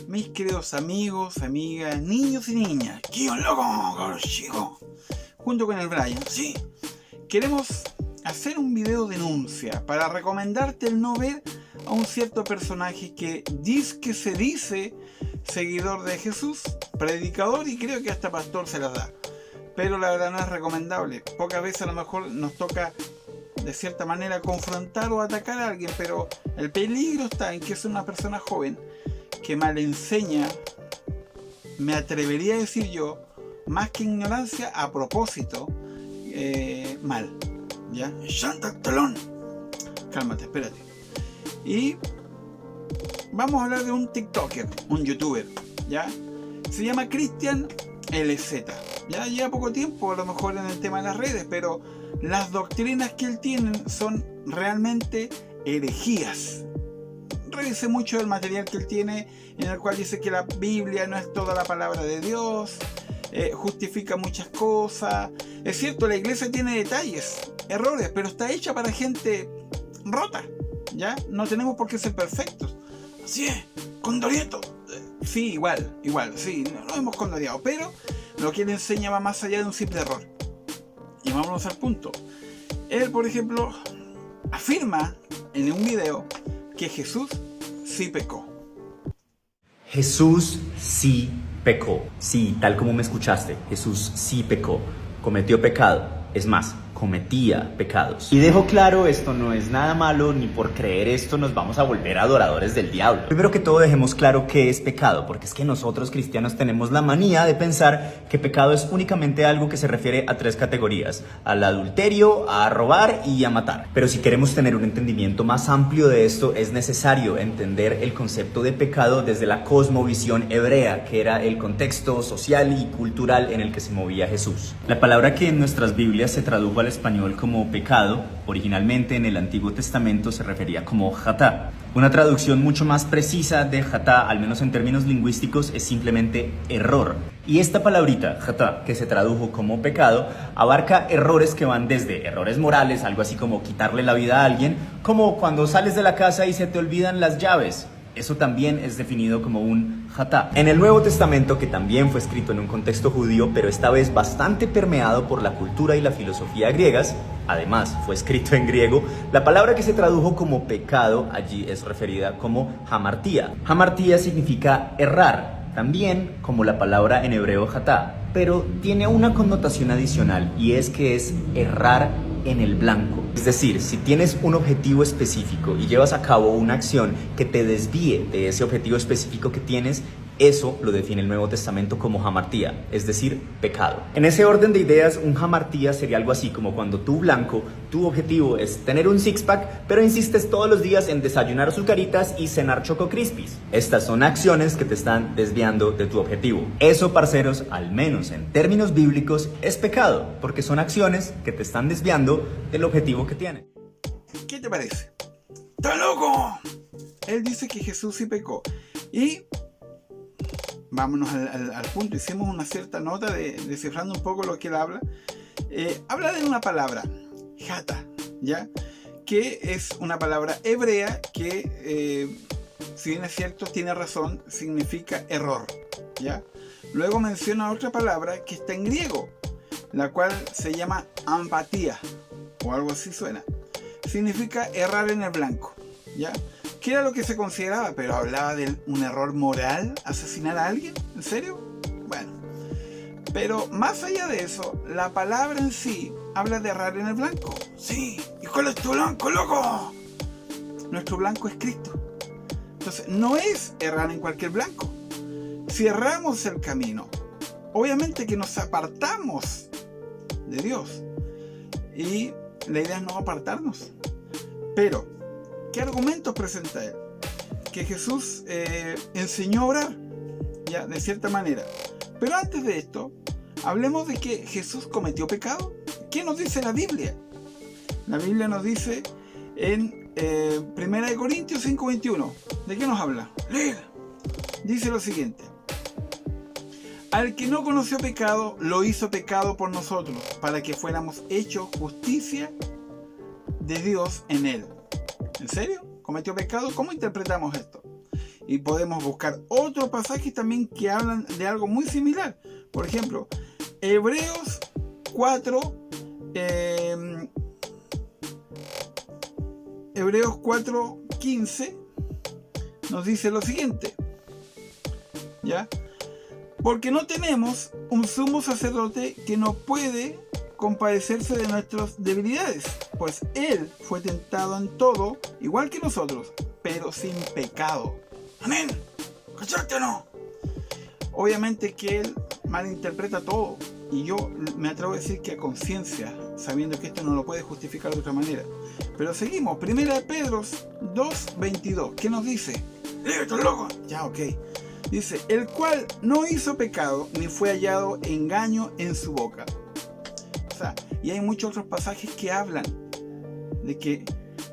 Mis queridos amigos, amigas, niños y niñas, ¡Guión loco, chico! Junto con el Brian, sí, queremos hacer un video denuncia para recomendarte el no ver a un cierto personaje que se dice seguidor de Jesús, predicador y creo que hasta pastor se las da. Pero la verdad no es recomendable. Pocas veces a lo mejor nos toca de cierta manera confrontar o atacar a alguien, pero el peligro está en que es una persona joven que mal enseña, me atrevería a decir yo, más que ignorancia, a propósito, mal, ¿ya? ¡Santa Talón! Cálmate, espérate. Y vamos a hablar de un TikToker, un YouTuber, ¿ya? Se llama Cristian LZ. Ya lleva poco tiempo, a lo mejor en el tema de las redes, pero las doctrinas que él tiene son realmente herejías. Revise mucho del material que él tiene, en el cual dice que la Biblia no es toda la palabra de Dios, justifica muchas cosas. Es cierto, la iglesia tiene detalles, errores, pero está hecha para gente rota, ¿ya? No tenemos por qué ser perfectos. Así es, Condorieto. Sí, igual, sí, no hemos condoreado, pero lo que él enseña va más allá de un simple error. Y vámonos al punto. Él, por ejemplo, afirma en un video que Jesús sí pecó. Jesús sí pecó. Sí, tal como me escuchaste, Jesús sí pecó. Cometió pecado. Es más, cometía pecados. Y dejo claro, esto no es nada malo, ni por creer esto nos vamos a volver adoradores del diablo. Primero que todo dejemos claro qué es pecado, porque es que nosotros cristianos tenemos la manía de pensar que pecado es únicamente algo que se refiere a tres categorías: al adulterio, a robar y a matar. Pero si queremos tener un entendimiento más amplio de esto, es necesario entender el concepto de pecado desde la cosmovisión hebrea, que era el contexto social y cultural en el que se movía Jesús. La palabra que en nuestras Biblias se tradujo al español como pecado, originalmente en el Antiguo Testamento se refería como jatá. Una traducción mucho más precisa de jatá, al menos en términos lingüísticos, es simplemente error. Y esta palabrita, jatá, que se tradujo como pecado, abarca errores que van desde errores morales, algo así como quitarle la vida a alguien, como cuando sales de la casa y se te olvidan las llaves. Eso también es definido como un jatá. En el Nuevo Testamento, que también fue escrito en un contexto judío, pero esta vez bastante permeado por la cultura y la filosofía griegas, además fue escrito en griego, la palabra que se tradujo como pecado allí es referida como hamartía. Hamartía significa errar, también como la palabra en hebreo jatá, pero tiene una connotación adicional y es que es errar en el blanco. Es decir, si tienes un objetivo específico y llevas a cabo una acción que te desvíe de ese objetivo específico que tienes, eso lo define el Nuevo Testamento como hamartía, es decir, pecado. En ese orden de ideas, un hamartía sería algo así como cuando tú, blanco, tu objetivo es tener un six-pack, pero insistes todos los días en desayunar azucaritas y cenar Choco Crispies. Estas son acciones que te están desviando de tu objetivo. Eso, parceros, al menos en términos bíblicos, es pecado, porque son acciones que te están desviando del objetivo que tienes. ¿Qué te parece? ¡Está loco! Él dice que Jesús sí pecó. Y vámonos al punto. Hicimos una cierta nota descifrando un poco lo que él habla. Habla de una palabra, jata, ¿ya? Que es una palabra hebrea que, si bien es cierto, tiene razón, significa error, ¿ya? Luego menciona otra palabra que está en griego, la cual se llama ampatía, o algo así suena. Significa errar en el blanco, ¿ya? ¿Qué era lo que se consideraba? Pero hablaba de un error moral, asesinar a alguien, ¿en serio? Bueno, pero más allá de eso, la palabra en sí habla de errar en el blanco. Sí, ¿y cuál es tu blanco, loco? Nuestro blanco es Cristo. Entonces, no es errar en cualquier blanco. Si erramos el camino, obviamente que nos apartamos de Dios. Y la idea es no apartarnos. Pero, ¿qué argumentos presenta él? Que Jesús enseñó a orar, ya, de cierta manera. Pero antes de esto, hablemos de que Jesús cometió pecado. ¿Qué nos dice la Biblia? La Biblia nos dice en 1 Corintios 5:21. ¿De qué nos habla? Léela. Dice lo siguiente: al que no conoció pecado, lo hizo pecado por nosotros, para que fuéramos hechos justicia de Dios en él. ¿En serio? ¿Cometió pecado? ¿Cómo interpretamos esto? Y podemos buscar otros pasajes también que hablan de algo muy similar. Por ejemplo, Hebreos 4:15 nos dice lo siguiente, ¿ya? Porque no tenemos un sumo sacerdote que no puede compadecerse de nuestras debilidades, pues Él fue tentado en todo, igual que nosotros, pero sin pecado. Amén. ¿Cachaste o no? Obviamente que Él malinterpreta todo, y yo me atrevo a decir que a conciencia, sabiendo que esto no lo puede justificar de otra manera. Pero seguimos, 1 Pedro 2:22, ¿qué nos dice? ¡Esto loco! Ya, ok. Dice, el cual no hizo pecado, ni fue hallado engaño en su boca. O sea, y hay muchos otros pasajes que hablan de que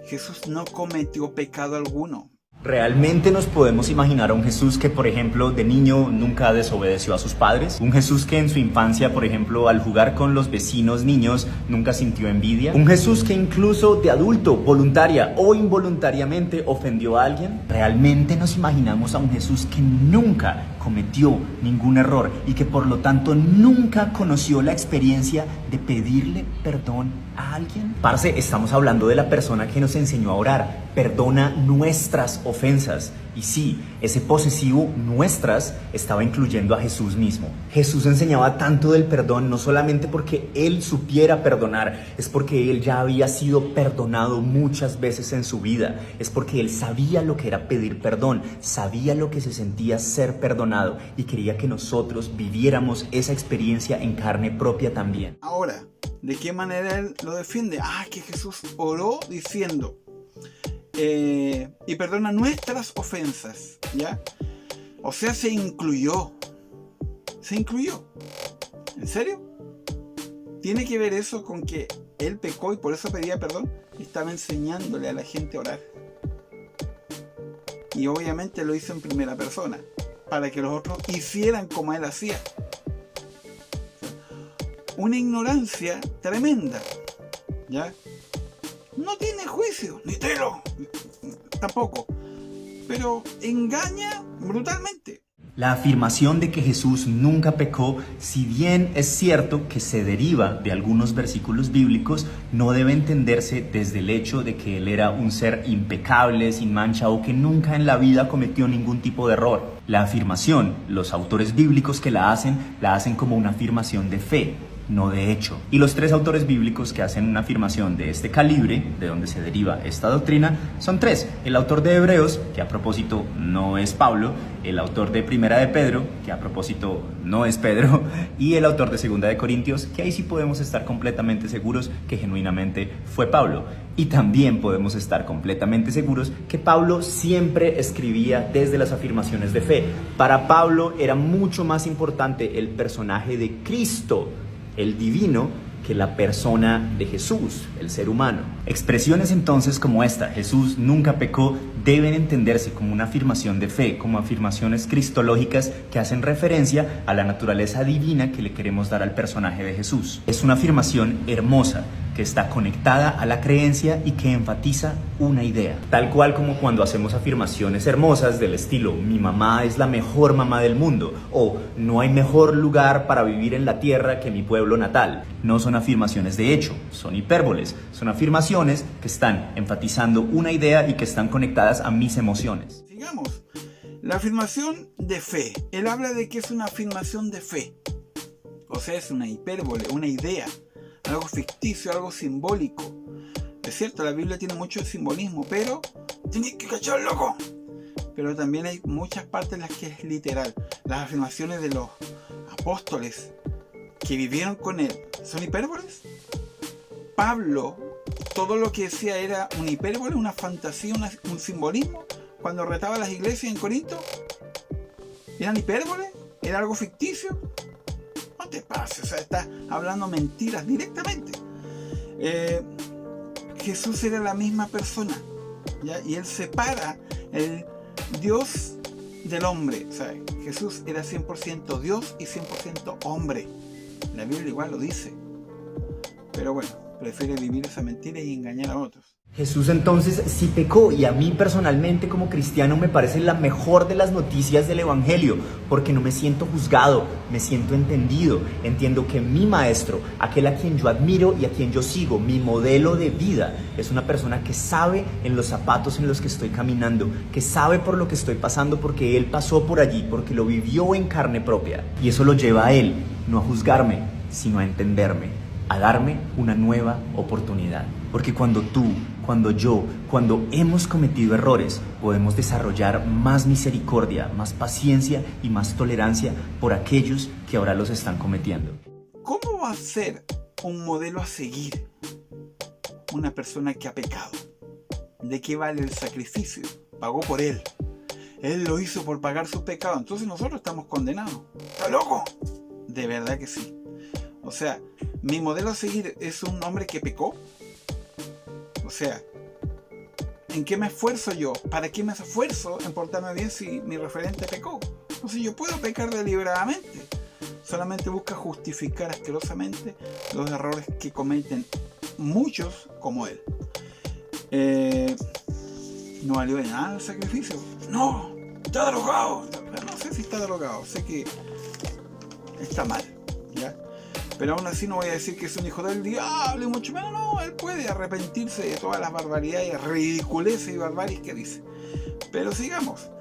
Jesús no cometió pecado alguno. ¿Realmente nos podemos imaginar a un Jesús que, por ejemplo, de niño nunca desobedeció a sus padres? ¿Un Jesús que en su infancia, por ejemplo, al jugar con los vecinos niños, nunca sintió envidia? ¿Un Jesús que incluso de adulto, voluntaria o involuntariamente, ofendió a alguien? ¿Realmente nos imaginamos a un Jesús que nunca cometió ningún error y que por lo tanto nunca conoció la experiencia de pedirle perdón a alguien? Parce, estamos hablando de la persona que nos enseñó a orar. Perdona nuestras ofensas. Y sí, ese posesivo nuestras estaba incluyendo a Jesús mismo. Jesús enseñaba tanto del perdón no solamente porque Él supiera perdonar, es porque Él ya había sido perdonado muchas veces en su vida. Es porque Él sabía lo que era pedir perdón, sabía lo que se sentía ser perdonado y quería que nosotros viviéramos esa experiencia en carne propia también. Ahora, ¿de qué manera Él lo defiende? Que Jesús oró diciendo... y perdona nuestras ofensas, ¿ya? O sea, se incluyó. ¿En serio? ¿Tiene que ver eso con que él pecó y por eso pedía perdón? Estaba enseñándole a la gente a orar. Y obviamente lo hizo en primera persona, para que los otros hicieran como él hacía. Una ignorancia tremenda, ¿ya? No tiene juicio, ni telo, tampoco, pero engaña brutalmente. La afirmación de que Jesús nunca pecó, si bien es cierto que se deriva de algunos versículos bíblicos, no debe entenderse desde el hecho de que Él era un ser impecable, sin mancha o que nunca en la vida cometió ningún tipo de error. La afirmación, los autores bíblicos que la hacen como una afirmación de fe, no de hecho. Y los tres autores bíblicos que hacen una afirmación de este calibre, de donde se deriva esta doctrina, son tres. El autor de Hebreos, que a propósito no es Pablo, el autor de Primera de Pedro, que a propósito no es Pedro, y el autor de Segunda de Corintios, que ahí sí podemos estar completamente seguros que genuinamente fue Pablo. Y también podemos estar completamente seguros que Pablo siempre escribía desde las afirmaciones de fe. Para Pablo era mucho más importante el personaje de Cristo, el divino, que la persona de Jesús, el ser humano. Expresiones entonces como esta, Jesús nunca pecó, deben entenderse como una afirmación de fe, como afirmaciones cristológicas que hacen referencia a la naturaleza divina que le queremos dar al personaje de Jesús. Es una afirmación hermosa, que está conectada a la creencia y que enfatiza una idea. Tal cual como cuando hacemos afirmaciones hermosas del estilo mi mamá es la mejor mamá del mundo o no hay mejor lugar para vivir en la tierra que mi pueblo natal. No son afirmaciones de hecho, son hipérboles, son afirmaciones que están enfatizando una idea y que están conectadas a mis emociones. Sigamos. La afirmación de fe. Él habla de que es una afirmación de fe. O sea, es una hipérbole, una idea. Algo ficticio, algo simbólico. Es cierto, la Biblia tiene mucho simbolismo, pero tienes que cachar, loco. Pero también hay muchas partes en las que es literal. Las afirmaciones de los apóstoles que vivieron con él, ¿son hipérboles? Pablo, todo lo que decía era una hipérbole, una fantasía, un simbolismo. Cuando retaba a las iglesias en Corinto, ¿eran hipérboles? ¿Era algo ficticio? No te pases, o sea, está hablando mentiras directamente. Jesús era la misma persona, ¿ya? Y él separa el Dios del hombre. O sea, Jesús era 100% Dios y 100% hombre. La Biblia igual lo dice. Pero bueno, prefiere vivir esa mentira y engañar a otros. Jesús entonces sí pecó, y a mí personalmente como cristiano me parece la mejor de las noticias del Evangelio, porque no me siento juzgado, me siento entendido. Entiendo que mi maestro, aquel a quien yo admiro y a quien yo sigo, mi modelo de vida, es una persona que sabe en los zapatos en los que estoy caminando, que sabe por lo que estoy pasando porque él pasó por allí, porque lo vivió en carne propia. Y eso lo lleva a él, no a juzgarme, sino a entenderme, a darme una nueva oportunidad. Porque cuando tú, cuando yo, cuando hemos cometido errores, podemos desarrollar más misericordia, más paciencia y más tolerancia por aquellos que ahora los están cometiendo. ¿Cómo va a ser un modelo a seguir una persona que ha pecado? ¿De qué vale el sacrificio? Pagó por él. Él lo hizo por pagar sus pecados. Entonces nosotros estamos condenados. ¿Está loco? De verdad que sí. O sea, mi modelo a seguir es un hombre que pecó. O sea, ¿en qué me esfuerzo yo? ¿Para qué me esfuerzo en portarme bien si mi referente pecó? Entonces yo puedo pecar deliberadamente. Solamente busca justificar asquerosamente los errores que cometen muchos como él. No valió de nada el sacrificio. No, está drogado. No sé si está drogado, sé que está mal, ¿ya? Pero aún así no voy a decir que es un hijo del diablo y mucho menos. No, él puede arrepentirse de todas las barbaridades, ridiculeces y barbaries que dice. Pero sigamos,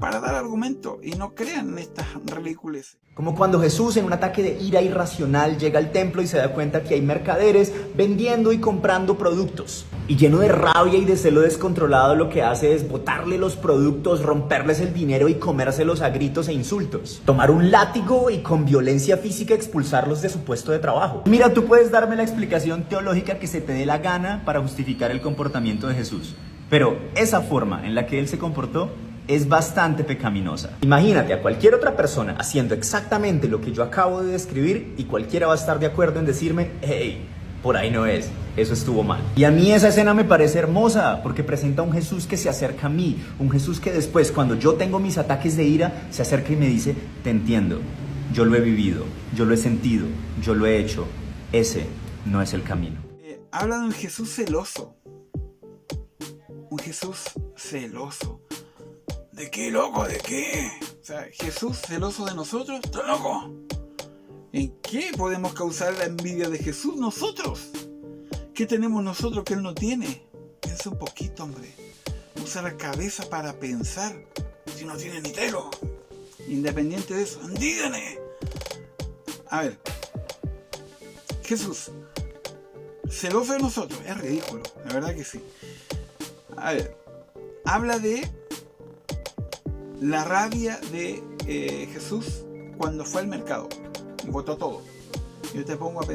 para dar argumento y no crean en estas ridiculeces. Como cuando Jesús, en un ataque de ira irracional, llega al templo y se da cuenta que hay mercaderes vendiendo y comprando productos. Y lleno de rabia y de celo descontrolado, lo que hace es botarle los productos, romperles el dinero y comérselos a gritos e insultos. Tomar un látigo y con violencia física expulsarlos de su puesto de trabajo. Mira, tú puedes darme la explicación teológica que se te dé la gana para justificar el comportamiento de Jesús, pero esa forma en la que él se comportó es bastante pecaminosa. Imagínate a cualquier otra persona haciendo exactamente lo que yo acabo de describir y cualquiera va a estar de acuerdo en decirme, hey, por ahí no es, eso estuvo mal. Y a mí esa escena me parece hermosa porque presenta un Jesús que se acerca a mí, un Jesús que después, cuando yo tengo mis ataques de ira, se acerca y me dice, te entiendo, yo lo he vivido, yo lo he sentido, yo lo he hecho, ese no es el camino. Habla de un Jesús celoso. Un Jesús celoso. ¿De qué, loco? ¿De qué? O sea, Jesús celoso de nosotros. ¿Está loco? ¿En qué podemos causar la envidia de Jesús nosotros? ¿Qué tenemos nosotros que Él no tiene? Piensa un poquito, hombre. Usa la cabeza para pensar. Si no tiene ni telo. Independiente de eso, díganme. A ver. Jesús celoso de nosotros. Es ridículo. La verdad que sí. A ver. Habla de la rabia de Jesús cuando fue al mercado y botó todo. Yo te pongo a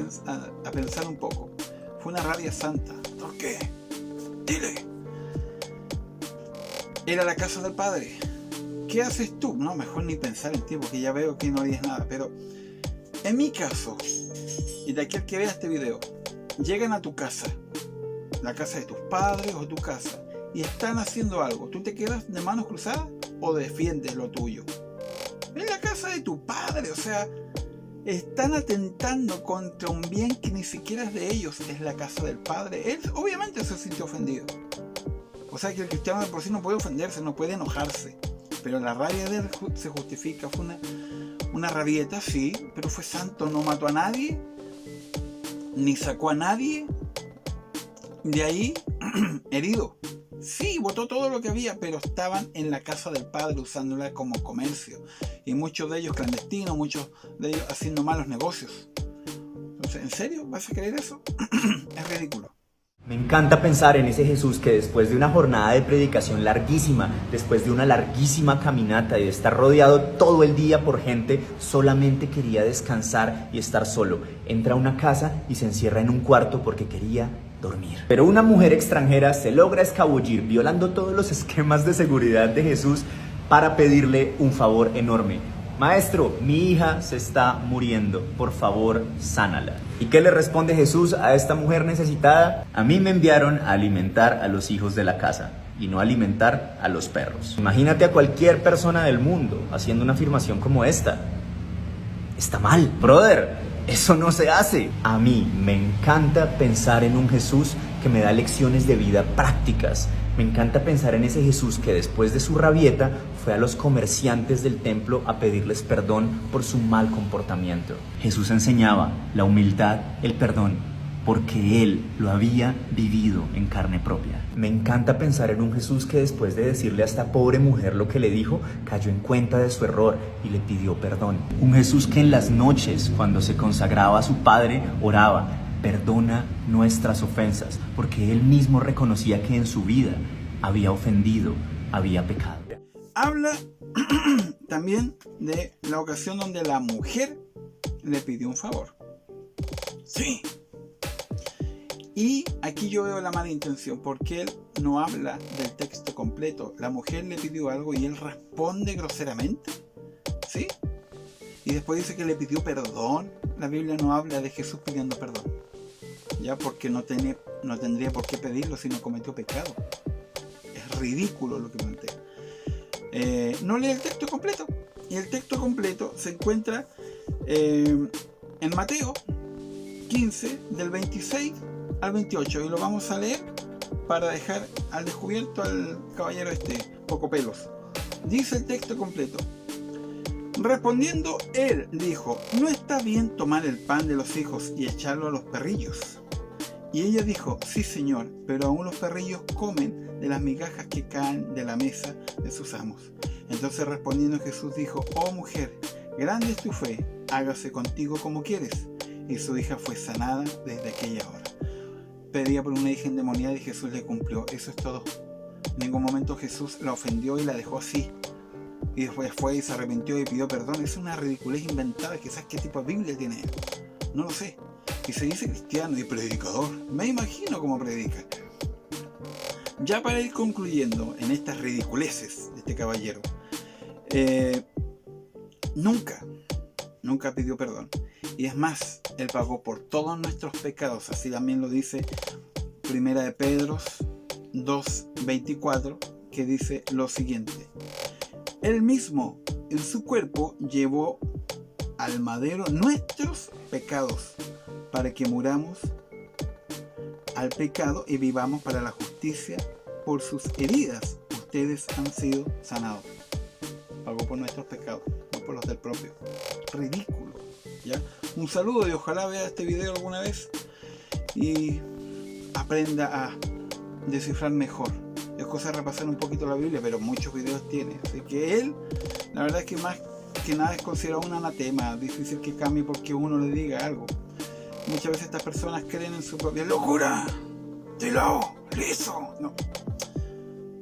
pensar un poco. Fue una rabia santa. ¿Por qué? Dile. Era la casa del Padre. ¿Qué haces tú? No, mejor ni pensar en ti porque ya veo que no harías nada. Pero en mi caso, y de aquel que vea este video, llegan a tu casa, la casa de tus padres o tu casa, y están haciendo algo. ¿Tú te quedas de manos cruzadas o defiendes lo tuyo? Es la casa de tu padre, o sea, están atentando contra un bien que ni siquiera es de ellos, es la casa del Padre. Él obviamente se sintió ofendido. O sea que el cristiano de por sí no puede ofenderse, no puede enojarse. Pero la rabia de él se justifica. Fue una rabieta, sí, pero fue santo, no mató a nadie, ni sacó a nadie de ahí herido. Sí, botó todo lo que había, pero estaban en la casa del Padre usándola como comercio. Y muchos de ellos clandestinos, muchos de ellos haciendo malos negocios. Entonces, ¿en serio vas a creer eso? Es ridículo. Me encanta pensar en ese Jesús que después de una jornada de predicación larguísima, después de una larguísima caminata y de estar rodeado todo el día por gente, solamente quería descansar y estar solo. Entra a una casa y se encierra en un cuarto porque quería dormir. Pero una mujer extranjera se logra escabullir, violando todos los esquemas de seguridad de Jesús, para pedirle un favor enorme. Maestro, mi hija se está muriendo, por favor, sánala. ¿Y qué le responde Jesús a esta mujer necesitada? A mí me enviaron a alimentar a los hijos de la casa y no a alimentar a los perros. Imagínate a cualquier persona del mundo haciendo una afirmación como esta. Está mal, brother. Eso no se hace. A mí me encanta pensar en un Jesús que me da lecciones de vida prácticas. Me encanta pensar en ese Jesús que después de su rabieta fue a los comerciantes del templo a pedirles perdón por su mal comportamiento. Jesús enseñaba la humildad, el perdón, porque Él lo había vivido en carne propia. Me encanta pensar en un Jesús que después de decirle a esta pobre mujer lo que le dijo, cayó en cuenta de su error y le pidió perdón. Un Jesús que en las noches, cuando se consagraba a su Padre, oraba: perdona nuestras ofensas, porque Él mismo reconocía que en su vida había ofendido, había pecado. Habla también de la ocasión donde la mujer le pidió un favor. Sí. Y aquí yo veo la mala intención, porque él no habla del texto completo. La mujer le pidió algo y él responde groseramente. ¿Sí? Y después dice que le pidió perdón. La Biblia no habla de Jesús pidiendo perdón, ya, porque no tendría por qué pedirlo si no cometió pecado. Es ridículo lo que plantea. No lee el texto completo. Y el texto completo se encuentra en Mateo 15, del 26 al 28, y lo vamos a leer para dejar al descubierto al caballero poco pelos. Dice el texto completo: respondiendo él dijo: no está bien tomar el pan de los hijos y echarlo a los perrillos. Y ella dijo: sí, señor, pero aún los perrillos comen de las migajas que caen de la mesa de sus amos. Entonces respondiendo Jesús dijo: oh mujer, grande es tu fe, hágase contigo como quieres. Y su hija fue sanada desde aquella hora. Pedía por una hija endemoniada y Jesús le cumplió. Eso es todo. En ningún momento Jesús la ofendió y la dejó así. Y después fue y se arrepintió y pidió perdón. Es una ridiculez inventada. Quizás qué tipo de Biblia tiene él. No lo sé. Y se dice cristiano y predicador. Me imagino cómo predica. Ya para ir concluyendo en estas ridiculeces de este caballero. Nunca pidió perdón. Y es más, Él pagó por todos nuestros pecados. Así también lo dice Primera de Pedro 2:24, que dice lo siguiente: Él mismo en su cuerpo llevó al madero nuestros pecados, para que muramos al pecado y vivamos para la justicia. Por sus heridas ustedes han sido sanados. Pagó por nuestros pecados, no por los del propio. Ridículo. ¿Ya? Un saludo y ojalá vea este video alguna vez y aprenda a descifrar mejor. Es cosa de repasar un poquito la Biblia, pero muchos videos tiene. Así que él, la verdad es que más que nada es considerado un anatema. Difícil que cambie porque uno le diga algo. Muchas veces estas personas creen en su propia locura. ¡Dilo! ¡Liso! No.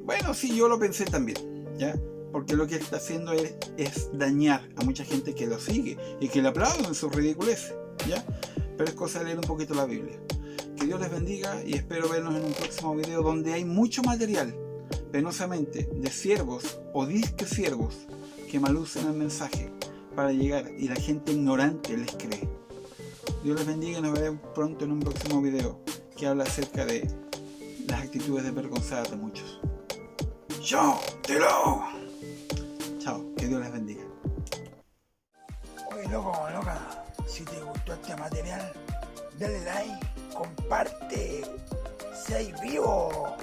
Bueno, sí, yo lo pensé también, ¿ya? Porque lo que está haciendo es dañar a mucha gente que lo sigue y que le aplauden en sus ridiculeces, ¿ya? Pero es cosa de leer un poquito la Biblia. Que Dios les bendiga y espero vernos en un próximo video donde hay mucho material, penosamente, de siervos o disque siervos que malucen el mensaje para llegar y la gente ignorante les cree. Dios les bendiga y nos veremos pronto en un próximo video que habla acerca de las actitudes desvergonzadas de muchos. ¡Yo te lo! Chao, que Dios les bendiga. Oye, loco, loca, si te gustó este material, dale like, comparte, sé vivo,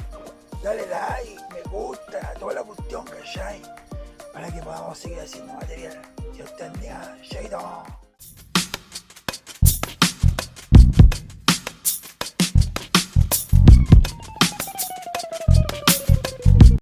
dale like, me gusta, toda la cuestión, ¿cachai? Para que podamos seguir haciendo material. Dios te bendiga, chaito.